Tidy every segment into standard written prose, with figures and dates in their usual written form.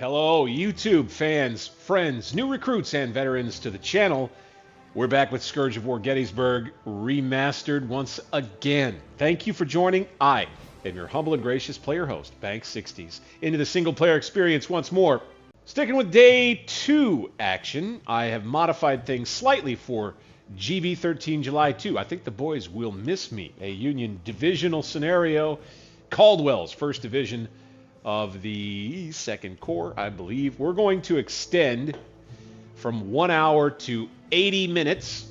Hello, YouTube fans, friends, new recruits, and veterans to the channel. We're back with Scourge of War Gettysburg Remastered once again. Thank you for joining. I am your humble and gracious player host, Bank60s, into the single-player experience once more. Sticking with Day 2 action, I have modified things slightly for GB 13 July 2. I think the boys will miss me. A Union divisional scenario, Caldwell's 1st Division of the 2nd Corps, I believe. We're going to extend from 1 hour to 80 minutes,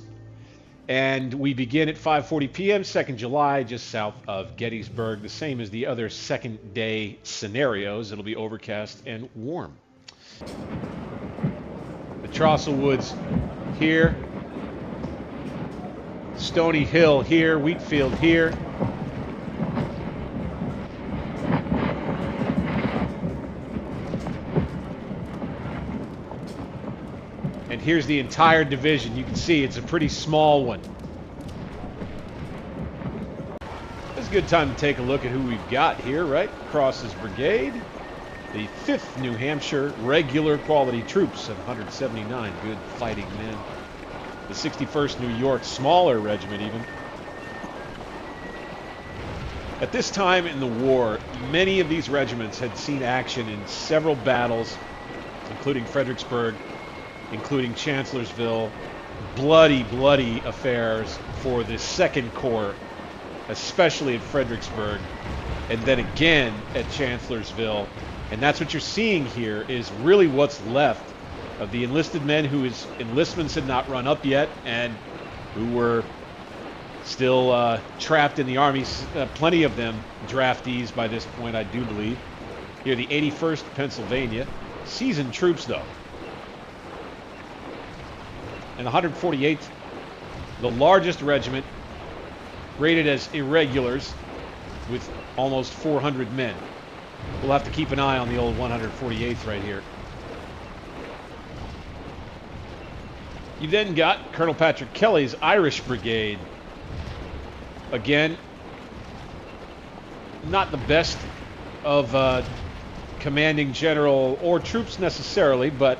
and we begin at 5:40 p.m. 2nd July, just south of Gettysburg, the same as the other second day scenarios. It'll be overcast and warm. The Trossel Woods here, Stony Hill here, Wheatfield here. And here's the entire division. You can see it's a pretty small one. It's a good time to take a look at who we've got here, right? Cross's Brigade, the 5th New Hampshire regular quality troops of 179 good fighting men. The 61st New York, smaller regiment even. At this time in the war, many of these regiments had seen action in several battles, including Fredericksburg, including Chancellorsville. Bloody, bloody affairs for the 2nd Corps, especially at Fredericksburg, and then again at Chancellorsville. And that's what you're seeing here is really what's left of the enlisted men whose enlistments had not run up yet and who were still trapped in the army. Plenty of them draftees by this point, I do believe. Here, the 81st Pennsylvania. Seasoned troops, though. And the 148th, the largest regiment, rated as irregulars with almost 400 men. We'll have to keep an eye on the old 148th right here. You then got Colonel Patrick Kelly's Irish Brigade. Again, not the best of commanding general or troops necessarily, but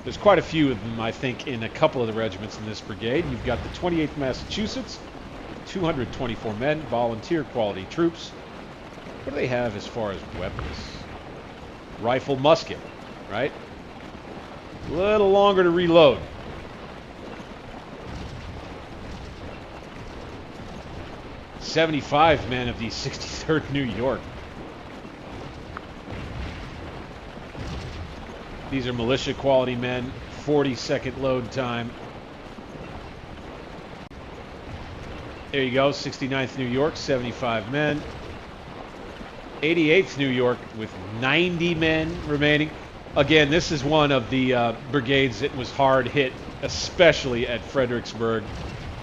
there's quite a few of them, I think, in a couple of the regiments in this brigade. You've got the 28th Massachusetts, 224 men, volunteer quality troops. What do they have as far as weapons? Rifle, musket, right? A little longer to reload. "75 men of the 63rd New York. These are militia quality men, 40-second load time. There you go, 69th New York, 75 men. 88th New York with 90 men remaining. Again, this is one of the brigades that was hard hit, especially at Fredericksburg,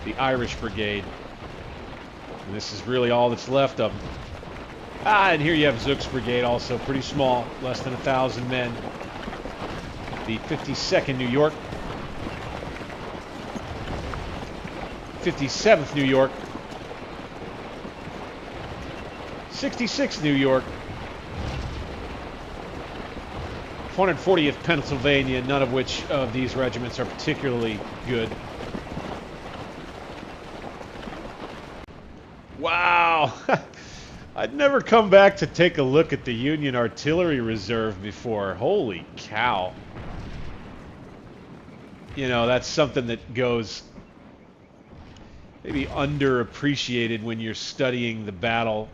the Irish Brigade. And this is really all that's left of them. And here you have Zook's Brigade, also pretty small, less than 1,000 men. The 52nd New York, 57th New York, 66th New York, 440th Pennsylvania, none of which of these regiments are particularly good. Wow! I'd never come back to take a look at the Union Artillery Reserve before. Holy cow. You know, that's something that goes maybe underappreciated when you're studying the battle.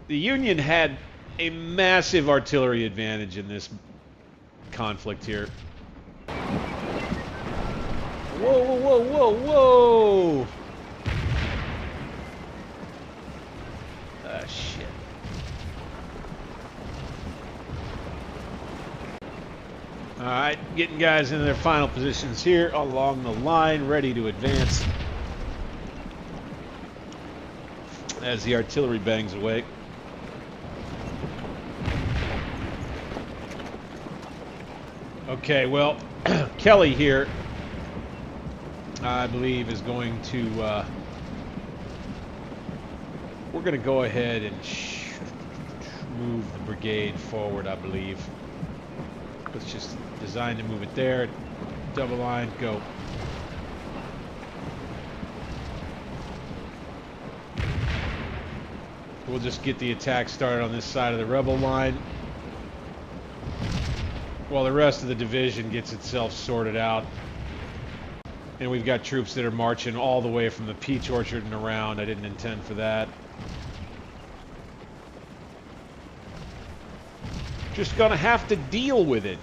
The Union had a massive artillery advantage in this conflict here. Whoa, whoa, whoa, whoa, whoa! Ah, shit. All right, getting guys into their final positions here along the line, ready to advance as the artillery bangs away. Okay, well, Kelly here, I believe, is going to, we're going to go ahead and move the brigade forward, I believe. Let's just design to move it there. Double line, go. We'll just get the attack started on this side of the rebel line, while the rest of the division gets itself sorted out. And we've got troops that are marching all the way from the peach orchard and around. I didn't intend for that. Just gonna have to deal with it.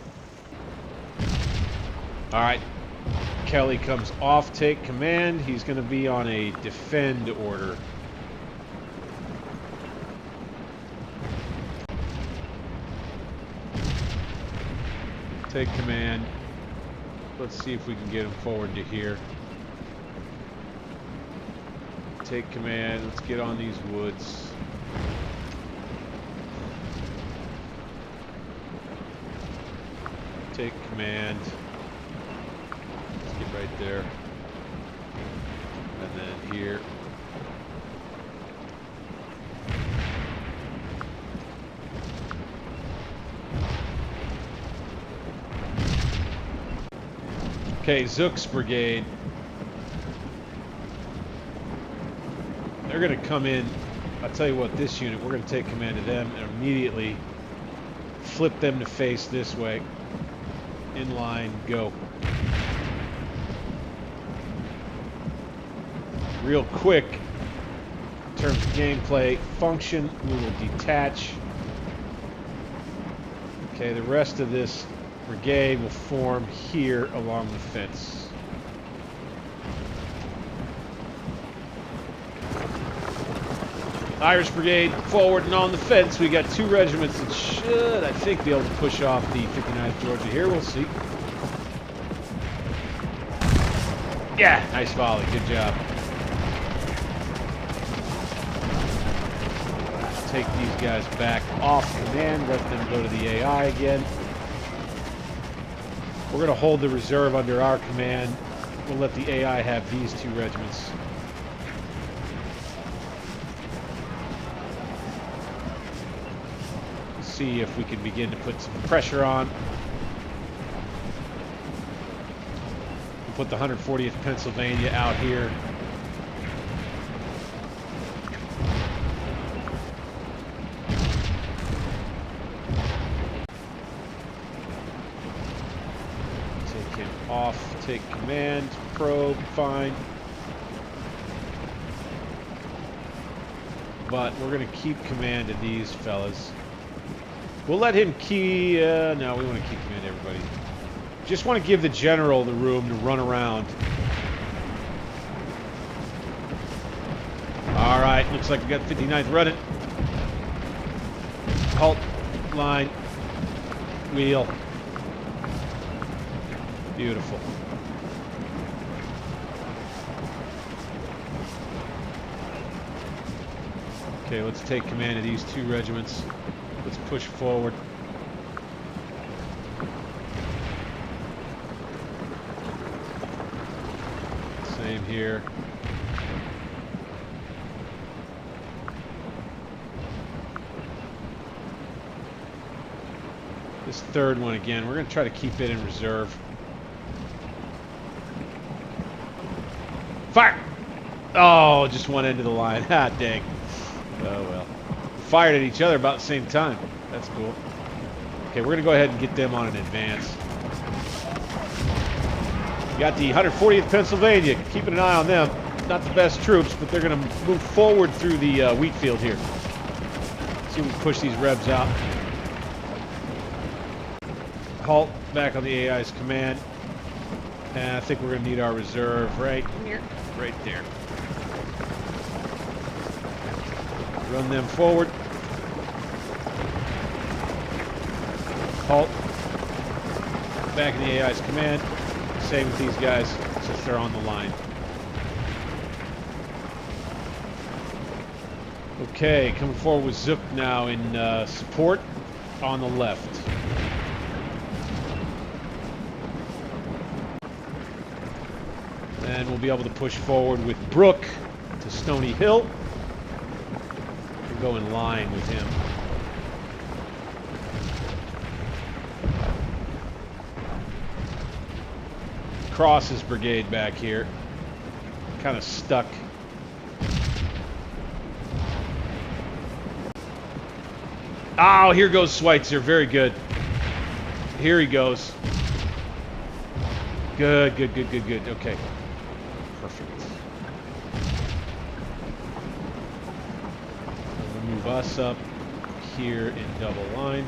Alright. Kelly comes off take command. He's gonna be on a defend order. Take command. Let's see if we can get him forward to here. Take command. Let's get on these woods. Take command. Let's get right there. And then here. Okay, Zook's brigade. They're going to come in. I'll tell you what, this unit, we're going to take command of them and immediately flip them to face this way. In line, go. Real quick, in terms of gameplay function, we will detach. Okay, the rest of this brigade will form here along the fence. Irish Brigade forward and on the fence. We got 2 regiments that should, I think, be able to push off the 59th Georgia here. We'll see. Yeah, nice volley. Good job. Take these guys back off command. Let them go to the AI again. We're going to hold the reserve under our command. We'll let the AI have these 2 regiments. See if we can begin to put some pressure on. We'll put the 140th Pennsylvania out here. Take him off, take command, probe, fine. But we're going to keep command of these fellas. We'll let him key... no, we want to keep command of everybody. Just want to give the general the room to run around. Alright, looks like we got 59th running. Halt. Line. Wheel. Beautiful. Okay, let's take command of these 2 regiments. Let's push forward. Same here. This 3rd one again, we're going to try to keep it in reserve. Fire! Oh, just one end of the line. Ah, dang. Oh, well. Fired at each other about the same time. That's cool. Okay, we're going to go ahead and get them on an advance. We got the 140th Pennsylvania. Keeping an eye on them. Not the best troops, but they're going to move forward through the wheat field here. See if we can push these rebs out. Halt. Back on the AI's command. And I think we're going to need our reserve right here. Right there. Run them forward. Halt. Back in the AI's command. Same with these guys, since they're on the line. Okay, coming forward with Zook now in support on the left. And we'll be able to push forward with Brooke to Stony Hill. We'll go in line with him. Cross's brigade back here. Kind of stuck. Oh, here goes Schweitzer. Very good. Here he goes. Good, good, good, good, good. Okay. Perfect. We'll move us up here in double line.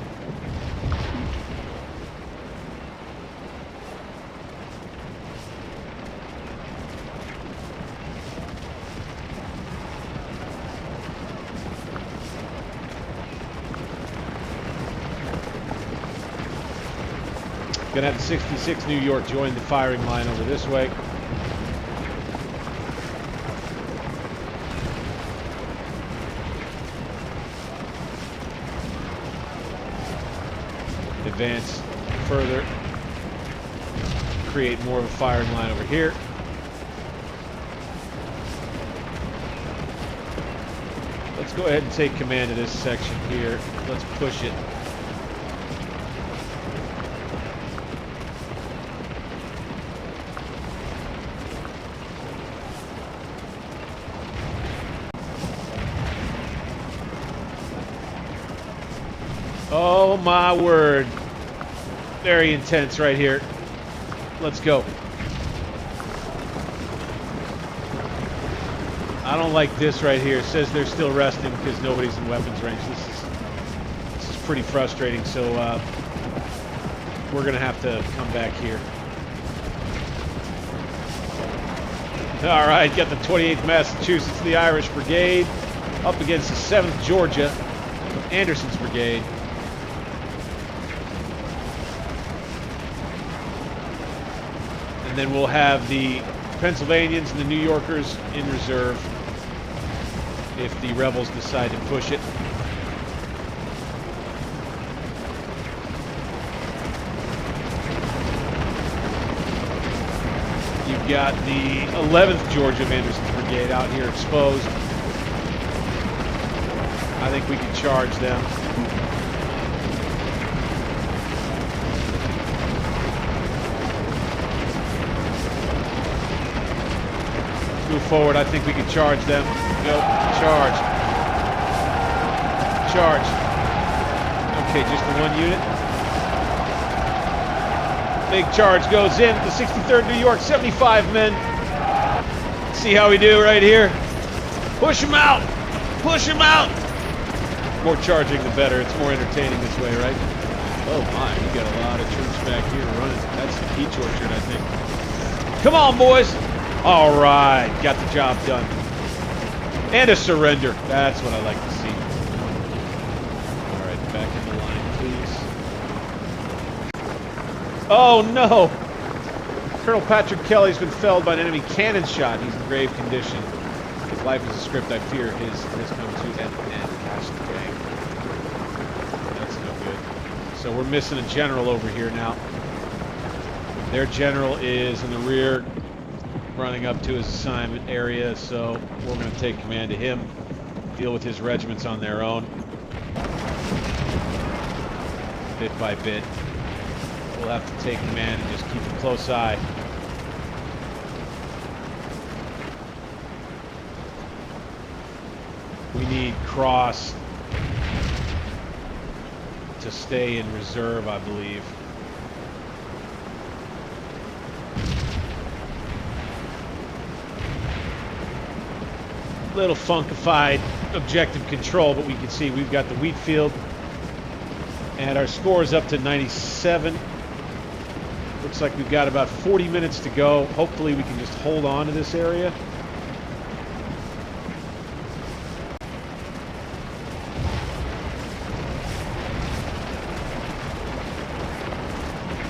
Gonna have the 66 New York join the firing line over this way. Advance further. Create more of a firing line over here. Let's go ahead and take command of this section here. Let's push it. Oh my word. Very intense right here. Let's go. I don't like this right here. It says they're still resting because nobody's in weapons range. This is pretty frustrating, so we're going to have to come back here. All right, got the 28th Massachusetts, the Irish Brigade, up against the 7th Georgia, Anderson's Brigade. And then we'll have the Pennsylvanians and the New Yorkers in reserve if the rebels decide to push it. You've got the 11th Georgia of Anderson's Brigade out here exposed. I think we can charge them. Move forward. I think we can charge them. Go. Charge. Charge. Okay, just the one unit. Big charge goes in. The 63rd New York, 75 men. See how we do right here. Push them out. Push them out. More charging, the better. It's more entertaining this way, right? Oh my, we got a lot of troops back here running. That's the peach orchard, I think. Come on, boys. All right, got the job done. And a surrender. That's what I like to see. All right, back in the line, please. Oh, no. Colonel Patrick Kelly's been felled by an enemy cannon shot. He's in grave condition. His life is a script. I fear his has come to an end. Gosh, dang. That's no good. So we're missing a general over here now. Their general is in the rear, running up to his assignment area, so we're going to take command of him, deal with his regiments on their own, bit by bit. We'll have to take command and just keep a close eye. We need Cross to stay in reserve, I believe. Little funkified objective control, but we can see we've got the Wheatfield and our score is up to 97. Looks like we've got about 40 minutes to go. Hopefully we can just hold on to this area.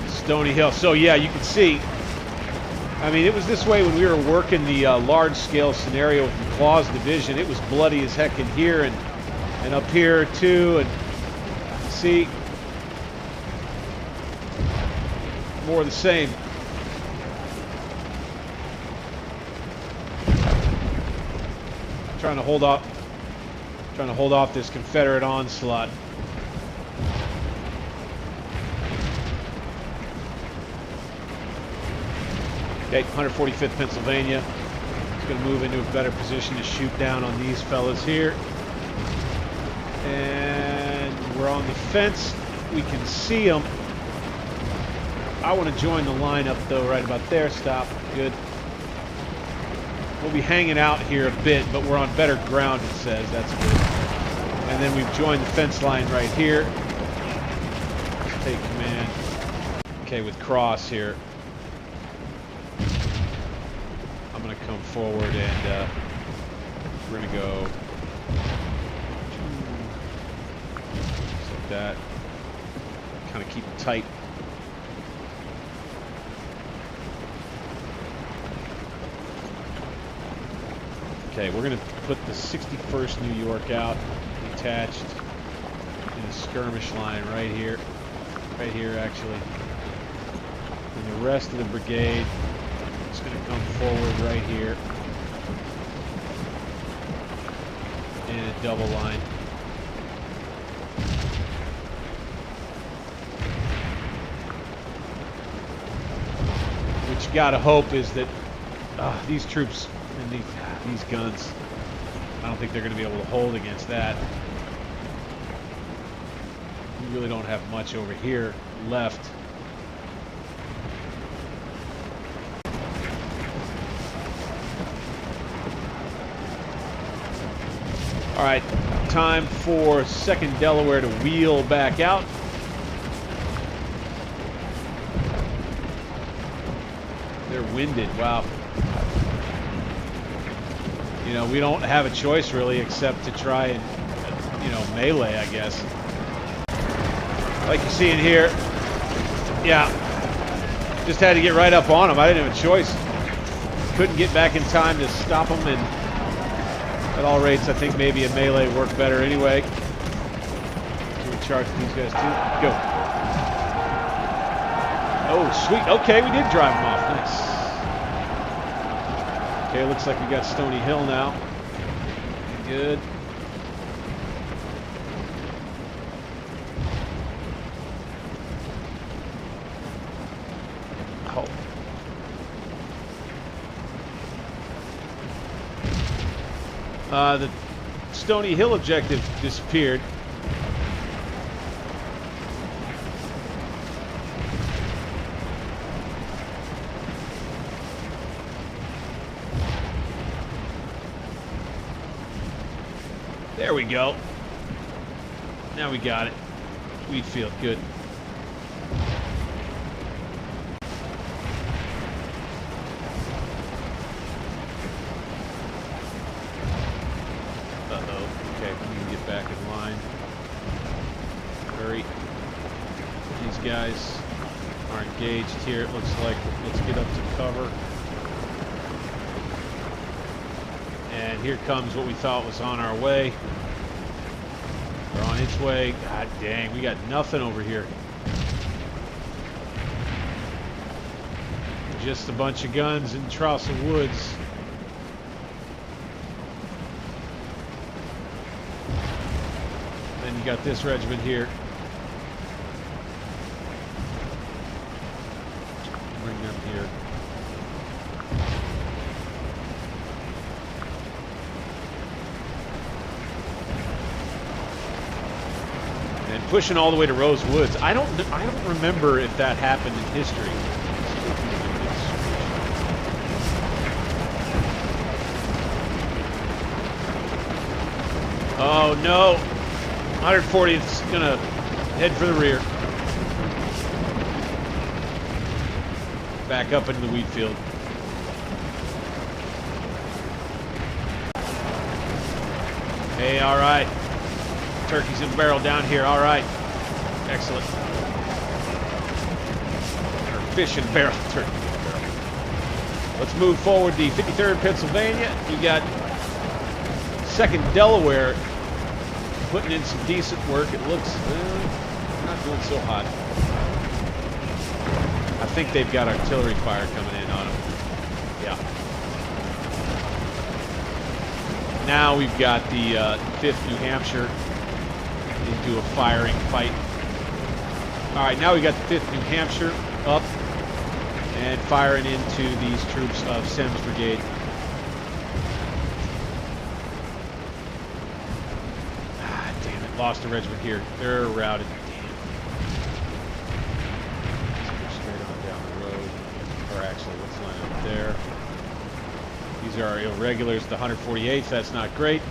Stony Hill. So yeah, you can see, I mean, it was this way when we were working the large-scale scenario with McClaw's division. It was bloody as heck in here and up here too. And see, more of the same. Trying to hold off this Confederate onslaught. Okay, 145th Pennsylvania. It's going to move into a better position to shoot down on these fellas here. And we're on the fence. We can see them. I want to join the lineup though, right about there. Stop. Good. We'll be hanging out here a bit, but we're on better ground, it says. That's good. And then we've joined the fence line right here. Let's take command. Okay, with Cross here. I'm going to come forward and we're going to go just like that. Kind of keep it tight. Okay, we're going to put the 61st New York out, detached in a skirmish line right here actually. And the rest of the brigade is going to come forward right here in a double line. What you gotta hope is that these troops and these guns, I don't think they're going to be able to hold against that. We really don't have much over here left. All right, time for 2nd Delaware to wheel back out. They're winded, wow. You know, we don't have a choice really except to try and, you know, melee, I guess. Like you're seeing here, yeah, just had to get right up on them. I didn't have a choice. Couldn't get back in time to stop them, and at all rates, I think maybe a melee worked better anyway. So we charge these guys too. Go. Oh, sweet. Okay, we did drive them off. Nice. Okay, looks like we got Stony Hill now. Good. Oh. The Stony Hill objective disappeared. There we go. Now we got it. Wheatfield, good. Uh-oh. Okay, we can get back in line. Hurry. These guys are engaged here, it looks like. Let's get up to cover. And here comes what we thought was on our way. We're on its way. God dang, we got nothing over here. Just a bunch of guns in Trousa Woods. Then you got this regiment here. Bring them here. Pushing all the way to Rose Woods. I don't remember if that happened in history. Oh no! 140th is gonna head for the rear. Back up into the wheat field. Hey, all right. Turkeys in the barrel down here. All right. Excellent. Or fish in the barrel. Turkey in the barrel. Let's move forward. The 53rd Pennsylvania. We got 2nd Delaware putting in some decent work. It looks not doing so hot. I think they've got artillery fire coming in on them. Yeah. Now we've got the 5th New Hampshire into a firing fight. All right, now we got the 5th New Hampshire up. and firing into these troops of Sem's Brigade. Ah, damn it. Lost a regiment here. They're routed. Damn. Let's go straight on down the road. Or actually, let's line up there. These are our irregulars, the 148th. That's not great.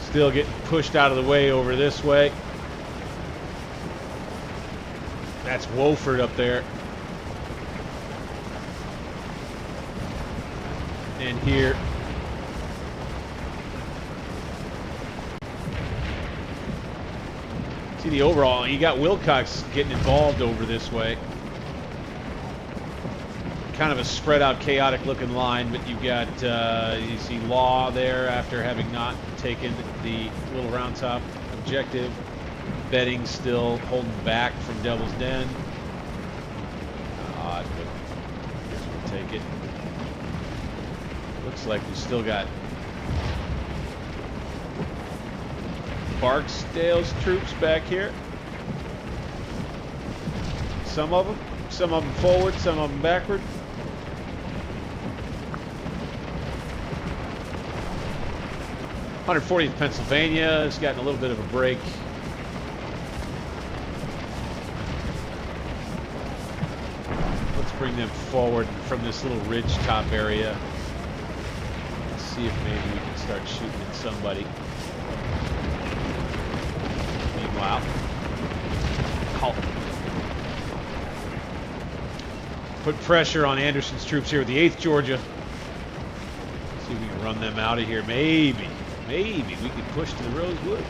Still getting pushed out of the way over this way. That's Wofford up there. And here. See the overall, you got Wilcox getting involved over this way. Kind of a spread out, chaotic looking line, but you got, you see Law there after having not taken the Little Round Top objective. Betting still holding back from Devil's Den. Odd, but I guess we'll take it. Looks like we still got Barksdale's troops back here. Some of them forward, some of them backward. (140th) Pennsylvania has gotten a little bit of a break. Let's bring them forward from this little ridge top area. Let's see if maybe we can start shooting at somebody. Meanwhile, put pressure on Anderson's troops here with the 8th Georgia. See if we can run them out of here. Maybe we could push to the Rosewood.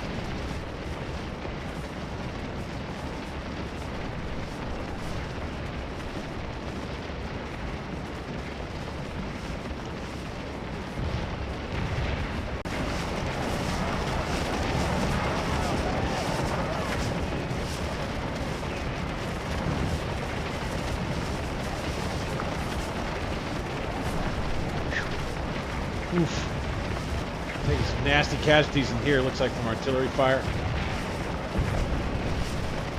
Oof. Taking some nasty casualties in here, looks like from artillery fire.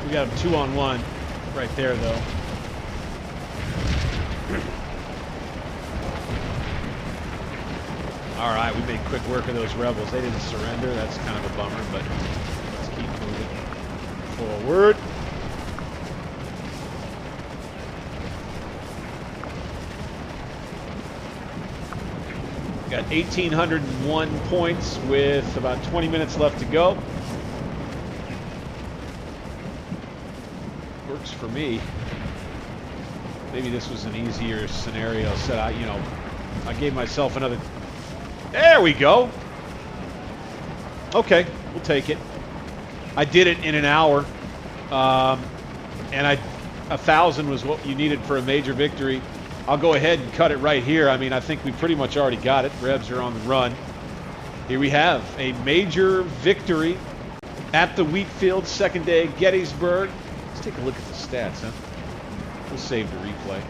We got them 2-on-1 right there, though. All right, we made quick work of those rebels. They didn't surrender. That's kind of a bummer, but let's keep moving forward. Got 1,801 points with about 20 minutes left to go. Works for me. Maybe this was an easier scenario set out, I gave myself another. There we go. Okay, we'll take it. I did it in an hour. And 1,000 was what you needed for a major victory. I'll go ahead and cut it right here. I mean, I think we pretty much already got it. Rebs are on the run. Here we have a major victory at the Wheatfield, second day, Gettysburg. Let's take a look at the stats, huh? We'll save the replay.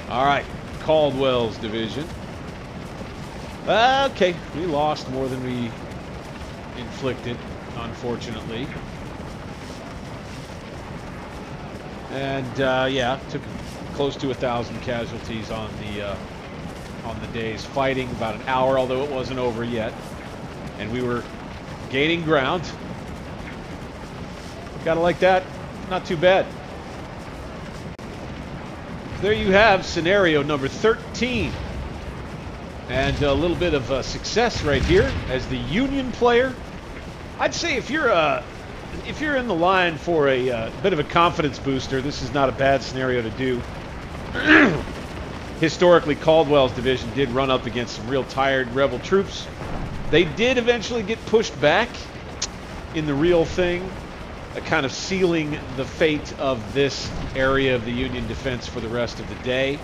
All right, Caldwell's division. Okay, we lost more than we inflicted, unfortunately. And yeah, took close to 1,000 casualties on the day's fighting, about an hour, although it wasn't over yet. And we were gaining ground. Gotta like that. Not too bad. There you have scenario number 13. And a little bit of success right here as the Union player. I'd say if you're in the line for a bit of a confidence booster, this is not a bad scenario to do. Historically, Caldwell's division did run up against some real tired rebel troops. They did eventually get pushed back in the real thing, kind of sealing the fate of this area of the Union defense for the rest of the day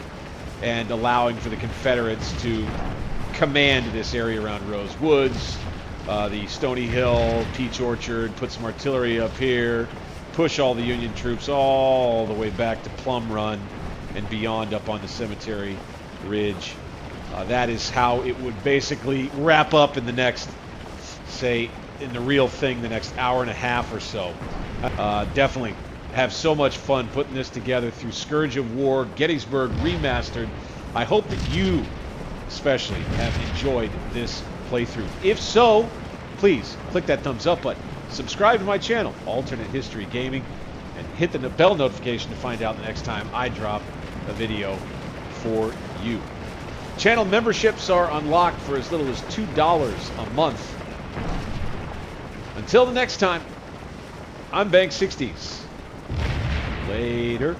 and allowing for the Confederates to command this area around Rose Woods, the Stony Hill, Peach Orchard, put some artillery up here, push all the Union troops all the way back to Plum Run and beyond up on the Cemetery Ridge. That is how it would basically wrap up in the next say, in the real thing the next hour and a half or so. Definitely have so much fun putting this together through Scourge of War, Gettysburg Remastered. I hope that you especially have enjoyed this playthrough. If so, please click that thumbs up button, subscribe to my channel, Alternate History Gaming, and hit the bell notification to find out the next time I drop a video for you. Channel memberships are unlocked for as little as $2 a month. Until the next time, I'm Bank60s. Later.